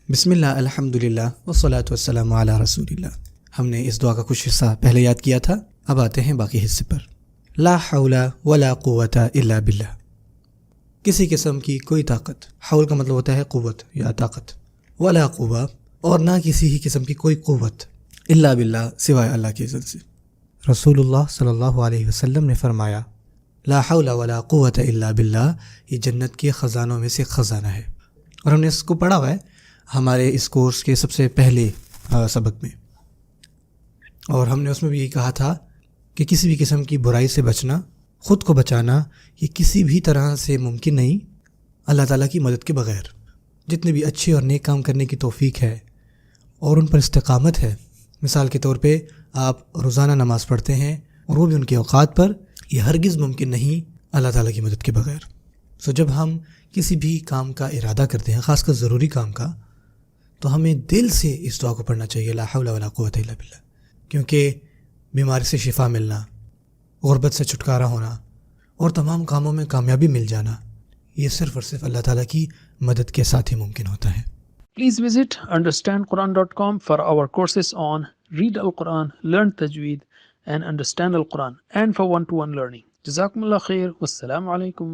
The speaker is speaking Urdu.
بسم اللہ الحمدللہ والصلاۃ والسلام علی رسول اللہ. ہم نے اس دعا کا کچھ حصہ پہلے یاد کیا تھا، اب آتے ہیں باقی حصے پر. لا حول ولا قوت الا باللہ. کسی قسم کی کوئی طاقت، حول کا مطلب ہوتا ہے قوت یا طاقت، ولا قوہ اور نہ کسی ہی قسم کی کوئی قوت، الا باللہ سوائے اللہ کے اذن سے. رسول اللہ صلی اللہ علیہ وسلم نے فرمایا لا حول ولا قوت الا باللہ، یہ جنت کے خزانوں میں سے خزانہ ہے. اور ہم نے اس کو پڑھا ہوا ہے ہمارے اس کورس کے سب سے پہلے سبق میں، اور ہم نے اس میں بھی یہی کہا تھا کہ کسی بھی قسم کی برائی سے بچنا، خود کو بچانا، یہ کسی بھی طرح سے ممکن نہیں اللہ تعالیٰ کی مدد کے بغیر. جتنے بھی اچھے اور نیک کام کرنے کی توفیق ہے اور ان پر استقامت ہے، مثال کے طور پہ آپ روزانہ نماز پڑھتے ہیں اور وہ بھی ان کے اوقات پر، یہ ہرگز ممکن نہیں اللہ تعالیٰ کی مدد کے بغیر. جب ہم کسی بھی کام کا ارادہ کرتے ہیں، خاص کر ضروری کام کا، تو ہمیں دل سے اس دعا کو پڑھنا چاہیے لا حول ولا قوت الا باللہ، کیونکہ بیماری سے شفا ملنا، غربت سے چھٹکارا ہونا اور تمام کاموں میں کامیابی مل جانا، یہ صرف اور صرف اللہ تعالیٰ کی مدد کے ساتھ ہی ممکن ہوتا ہے. Please visit understandquran.com for our courses on Read Al-Quran, Learn Tajweed and Understand Al-Quran, and for one-to-one learning. Jazakumullah khair. Wassalamu alaikum.